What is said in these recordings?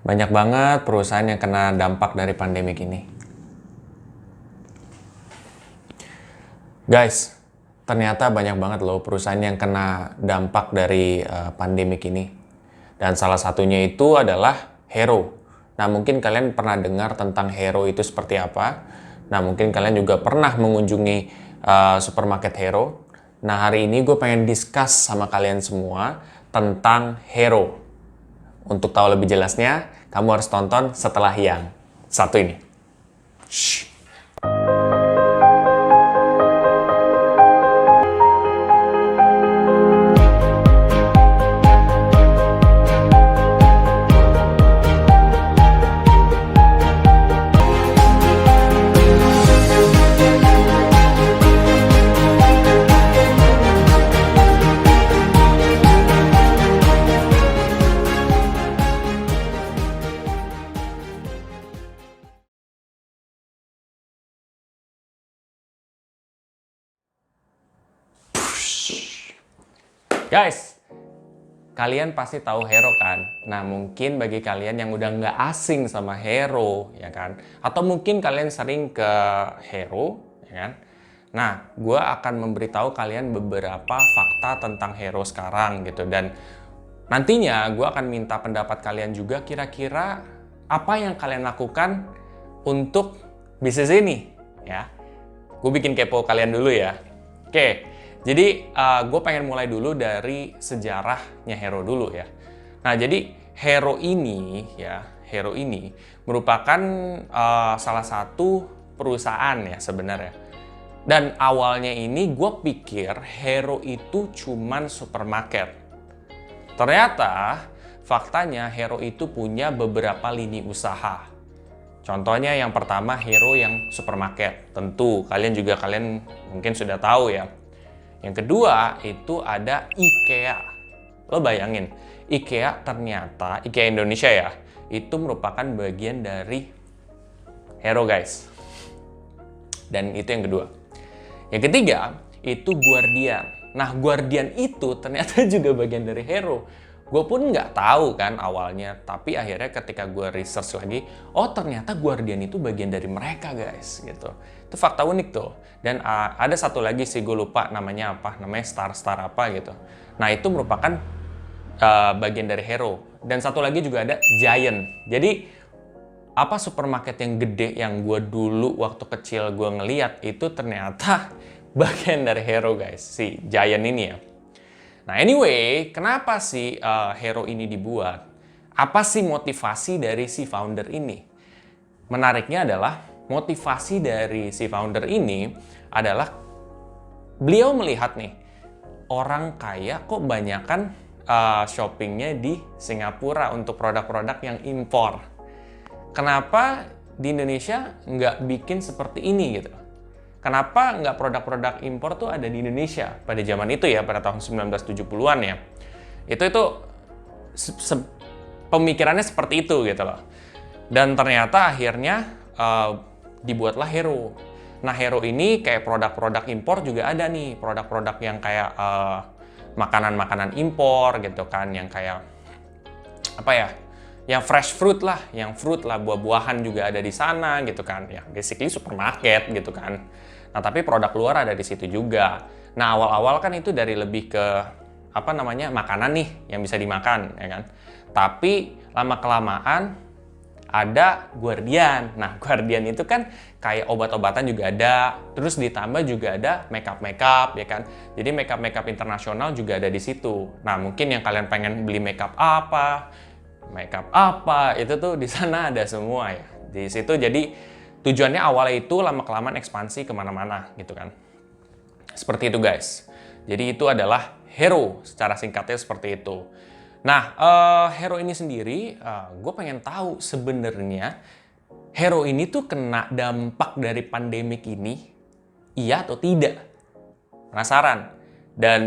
Banyak banget perusahaan yang kena dampak dari pandemik ini. Guys, ternyata banyak banget loh perusahaan yang kena dampak dari pandemik ini. Dan salah satunya itu adalah Hero. Nah, mungkin kalian pernah dengar tentang Hero itu seperti apa. Nah, mungkin kalian juga pernah mengunjungi supermarket Hero. Nah, hari ini gue pengen discuss sama kalian semua tentang Hero. Untuk tahu lebih jelasnya, kamu harus tonton setelah yang satu ini. Shh. Guys, kalian pasti tahu Hero kan? Nah, mungkin bagi kalian yang udah nggak asing sama Hero, ya kan? Atau mungkin kalian sering ke Hero, ya kan? Nah, gue akan memberitahu kalian beberapa fakta tentang Hero sekarang gitu. Dan nantinya gue akan minta pendapat kalian juga kira-kira apa yang kalian lakukan untuk bisnis ini, ya. Gue bikin kepo kalian dulu ya. Oke. Jadi gue pengen mulai dulu dari sejarahnya Hero dulu ya. Nah, jadi Hero ini merupakan salah satu perusahaan ya sebenarnya. Dan awalnya ini gue pikir Hero itu cuman supermarket. Ternyata faktanya Hero itu punya beberapa lini usaha. Contohnya yang pertama Hero yang supermarket. Tentu kalian mungkin sudah tahu ya. Yang kedua itu ada IKEA. Lo bayangin, IKEA ternyata, IKEA Indonesia ya, itu merupakan bagian dari Hero guys. Dan itu yang kedua. Yang ketiga itu Guardian. Nah, Guardian itu ternyata juga bagian dari Hero. Gue pun nggak tahu kan awalnya, tapi akhirnya ketika gue research lagi, oh ternyata Guardian itu bagian dari mereka guys, gitu. Itu fakta unik tuh. Dan ada satu lagi sih, gue lupa namanya apa, namanya Star apa gitu. Nah, itu merupakan bagian dari Hero. Dan satu lagi juga ada Giant. Jadi, apa supermarket yang gede yang gue dulu waktu kecil gue ngeliat, itu ternyata bagian dari Hero guys, si Giant ini ya. Nah anyway, kenapa sih Hero ini dibuat? Apa sih motivasi dari si founder ini? Menariknya adalah motivasi dari si founder ini adalah beliau melihat nih, orang kaya kok banyakan shoppingnya di Singapura untuk produk-produk yang impor. Kenapa di Indonesia nggak bikin seperti ini gitu? Kenapa nggak produk-produk impor tuh ada di Indonesia pada zaman itu ya, pada tahun 1970-an ya. Itu pemikirannya seperti itu gitu loh. Dan ternyata akhirnya dibuatlah Hero. Nah, Hero ini kayak produk-produk impor juga ada nih. Produk-produk yang kayak makanan-makanan impor gitu kan, yang kayak apa ya? Yang fresh fruit lah, buah-buahan juga ada di sana gitu kan. Ya, basically supermarket gitu kan. Nah, tapi produk luar ada di situ juga. Nah, awal-awal kan itu dari lebih ke apa namanya? Makanan nih yang bisa dimakan, ya kan. Tapi lama-kelamaan ada Guardian. Nah, Guardian itu kan kayak obat-obatan juga ada, terus ditambah juga ada makeup ya kan. Jadi makeup internasional juga ada di situ. Nah, mungkin yang kalian pengen beli makeup apa, itu tuh di sana ada semua ya. Di situ jadi tujuannya awalnya itu lama-kelamaan ekspansi kemana-mana gitu kan. Seperti itu guys. Jadi itu adalah Hero, secara singkatnya seperti itu. Nah, Hero ini sendiri, gue pengen tahu sebenarnya Hero ini tuh kena dampak dari pandemik ini, iya atau tidak? Penasaran? Dan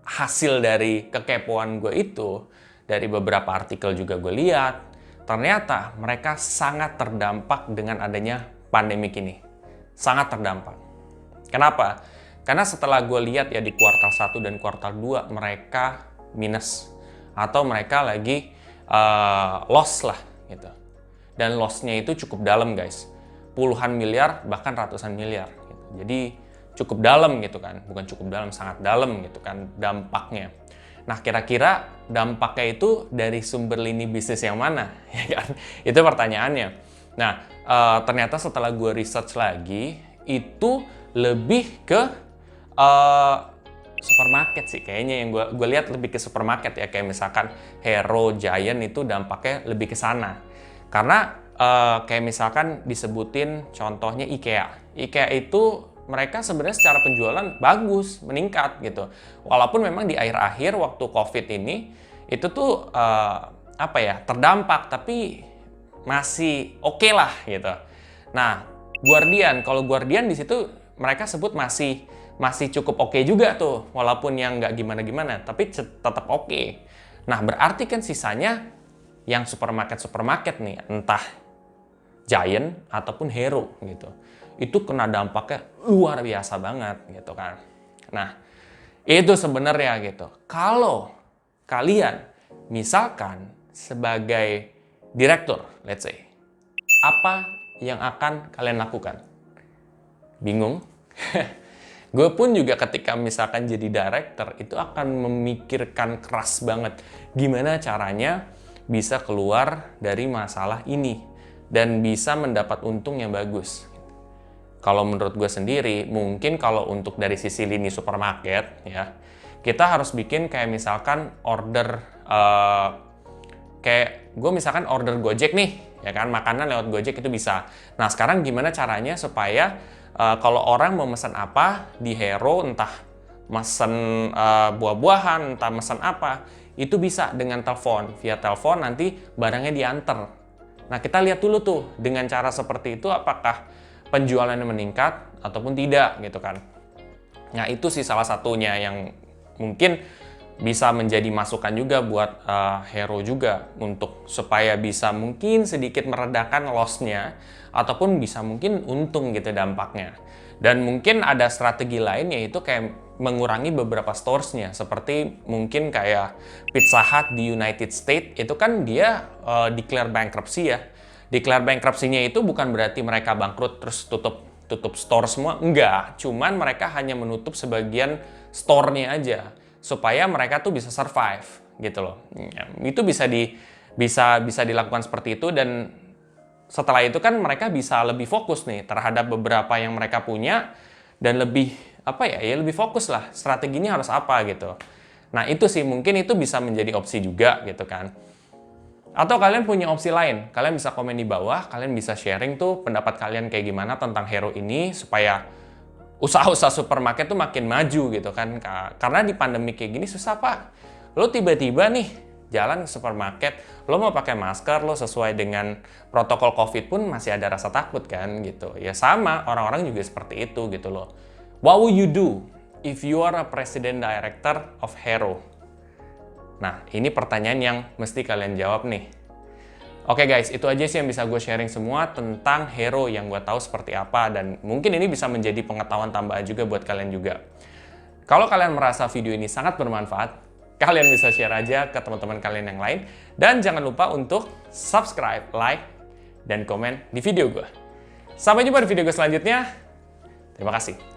hasil dari kekepoan gue itu, dari beberapa artikel juga gue lihat, ternyata mereka sangat terdampak dengan adanya pandemik ini. Sangat terdampak. Kenapa? Karena setelah gue lihat ya di kuartal 1 dan kuartal 2 mereka minus. Atau mereka lagi loss lah gitu. Dan loss-nya itu cukup dalam guys. Puluhan miliar, bahkan ratusan miliar. Gitu. Jadi cukup dalam gitu kan. Bukan cukup dalam, sangat dalam gitu kan dampaknya. Nah, kira-kira dampaknya itu dari sumber lini bisnis yang mana? Ya kan? Itu pertanyaannya. Nah, ternyata setelah gue research lagi, itu lebih ke supermarket sih kayaknya, yang gue lihat lebih ke supermarket ya, kayak misalkan Hero, Giant itu dampaknya lebih ke sana. Karena kayak misalkan disebutin contohnya IKEA. IKEA itu mereka sebenarnya secara penjualan bagus, meningkat gitu. Walaupun memang di akhir-akhir waktu COVID ini itu tuh terdampak, tapi masih oke lah gitu. Nah, Guardian, kalau Guardian di situ mereka sebut masih cukup oke juga tuh, walaupun yang nggak gimana-gimana, tapi tetap oke. Nah, berarti kan sisanya yang supermarket nih, entah Giant ataupun Hero gitu, itu kena dampaknya luar biasa banget gitu kan. Nah, itu sebenarnya gitu. Kalau kalian misalkan sebagai direktur, let's say, apa yang akan kalian lakukan? Bingung? Gue pun juga ketika misalkan jadi director itu akan memikirkan keras banget gimana caranya bisa keluar dari masalah ini dan bisa mendapat untung yang bagus. Kalau menurut gue sendiri, mungkin kalau untuk dari sisi lini supermarket ya, kita harus bikin kayak misalkan order kayak gue misalkan order Gojek nih, ya kan, makanan lewat Gojek itu bisa. Nah, sekarang gimana caranya supaya kalau orang mau mesen apa di Hero, entah mesen buah-buahan, entah mesen apa, itu bisa dengan telepon. Via telepon nanti barangnya diantar. Nah, kita lihat dulu tuh dengan cara seperti itu apakah penjualannya meningkat ataupun tidak gitu kan. Nah, itu sih salah satunya yang mungkin bisa menjadi masukan juga buat Hero juga untuk supaya bisa mungkin sedikit meredakan loss-nya ataupun bisa mungkin untung gitu dampaknya. Dan mungkin ada strategi lain, yaitu kayak mengurangi beberapa stores-nya, seperti mungkin kayak Pizza Hut di United States itu kan dia declare bankruptcy ya. Declare bankruptcy-nya itu bukan berarti mereka bangkrut terus tutup store semua, enggak. Cuman mereka hanya menutup sebagian store-nya aja supaya mereka tuh bisa survive gitu loh. Ya, itu bisa dilakukan seperti itu, dan setelah itu kan mereka bisa lebih fokus nih terhadap beberapa yang mereka punya dan lebih lebih fokus lah strateginya harus apa gitu. Nah, itu sih mungkin itu bisa menjadi opsi juga gitu kan. Atau kalian punya opsi lain, kalian bisa komen di bawah, kalian bisa sharing tuh pendapat kalian kayak gimana tentang Hero ini supaya usaha-usaha supermarket tuh makin maju gitu kan. Karena di pandemi kayak gini susah Pak. Lo tiba-tiba nih jalan ke supermarket, lo mau pakai masker, lo sesuai dengan protokol COVID pun masih ada rasa takut kan gitu. Ya sama, orang-orang juga seperti itu gitu loh. What would you do if you are a president director of Hero? Nah, ini pertanyaan yang mesti kalian jawab nih. Oke guys, itu aja sih yang bisa gue sharing semua tentang Hero yang gue tahu seperti apa, dan mungkin ini bisa menjadi pengetahuan tambahan juga buat kalian juga. Kalau kalian merasa video ini sangat bermanfaat, kalian bisa share aja ke teman-teman kalian yang lain, dan jangan lupa untuk subscribe, like, dan komen di video gue. Sampai jumpa di video gue selanjutnya. Terima kasih.